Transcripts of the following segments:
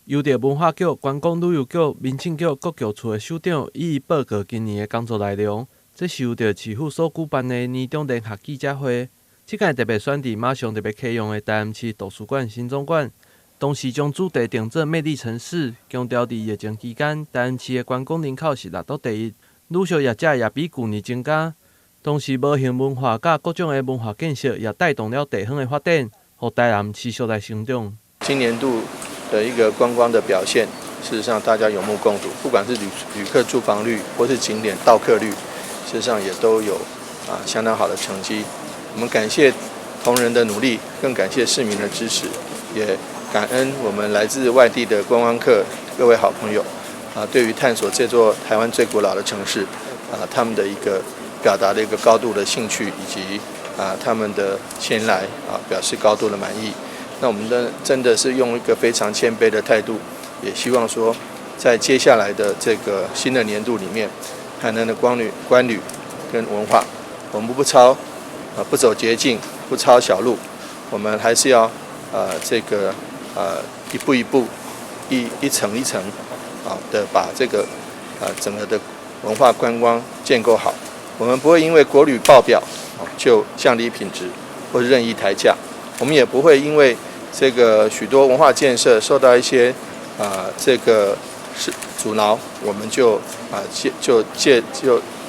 由着文化局、观光旅游局、民政局各局处的首长一一报告今年的工作内容。这是由着市府所举办的年终联合记者会。这届特别选伫马上特别启用的台南市图书馆新总馆，同时将主题定做魅力城市，强调伫疫情期间，台南市的观光人口是列岛第一，旅宿业者也比去年增加。同时，无形文化甲各种的文化建设也带动了地方的发展，互台南持续来成长。今年度的一个观光的表现，事实上大家有目共睹，不管是旅客住房率或是景点到客率，事实上也都有相当好的成绩。我们感谢同仁的努力，更感谢市民的支持，也感恩我们来自外地的观光客各位好朋友对于探索这座台湾最古老的城市他们的一个表达的一个高度的兴趣，以及他们的前来表示高度的满意。那我们真的是用一个非常谦卑的态度，也希望说，在接下来的这个新的年度里面，台南的观旅跟文化，我们不不走捷径，不抄小路，我们还是要一步一步、一层一层的把这个整个的文化观光建构好。我们不会因为国旅爆表就降低品质或是任意抬价。我们也不会因为这个许多文化建设受到一些阻挠，我们就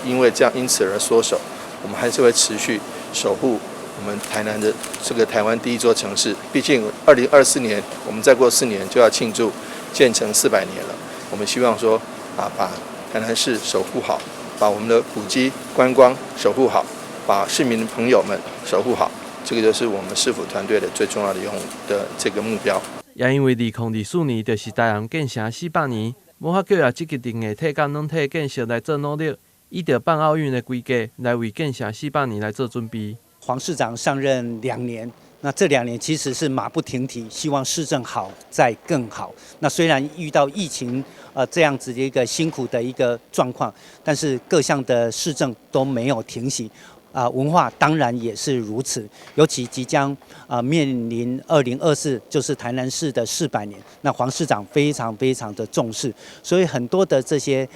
因为这样因此而缩手。我们还是会持续守护我们台南的这个台湾第一座城市。毕竟2024年，我们再过4年就要庆祝建成400年了。我们希望说把台南市守护好，把我们的古迹观光守护好，把市民朋友们守护好。这个就是我们市府团队的最重要的这个目标。也因为2024年就是台南建成400年，文化局也积极定下体甲软体建设来做努力，依照办奥运的规格来为建成400年来做准备。黄市长上任2年，那这2年其实是马不停蹄，希望市政好再更好。那虽然遇到疫情这样子的一个辛苦的一个状况，但是各项的市政都没有停息。文化当然也是如此，尤其即将面临2024，就是台南市的400年。那黄市长非常的重视，所以很多的这些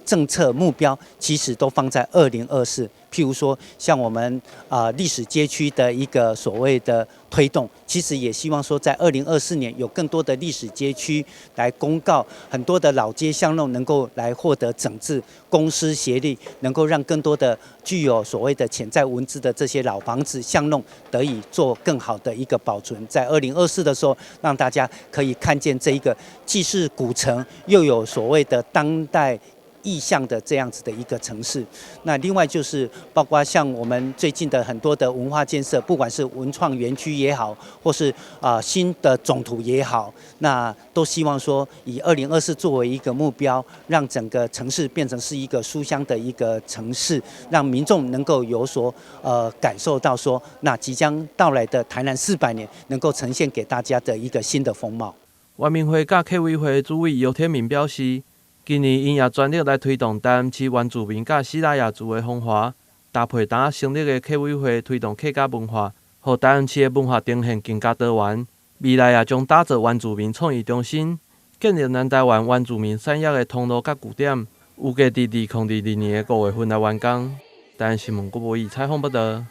政策目标，其实都放在2024。譬如说，像我们历史街区的一个所谓的推动，其实也希望说，在2024年有更多的历史街区来公告，很多的老街巷弄能够来获得整治，公私协力，能够让更多的具有所谓的潜在文字的这些老房子巷弄得以做更好的一个保存。在2024的时候，让大家可以看见这一个既是古城，又有所谓的当代意象的这样子的一个城市。那另外就是包括像我们最近的很多的文化建设，不管是文创园区也好，或是新的总图也好，那都希望说以2024作为一个目标，让整个城市变成是一个书香的一个城市，让民众能够有所感受到说，那即将到来的台南400年能够呈现给大家的一个新的风貌。原民会甲客委会主委姚天明表示，今年因也全力来推动台南市原住民甲西拉雅族的风华，搭配当下成立的客委会推动客家文化，让台南市的文化呈现更加多元。未来也将打造原住民创意中心，建立南台湾原住民产业的通路甲据点，预计伫2022年的5月份来完工。台南新闻郭博义采访报道。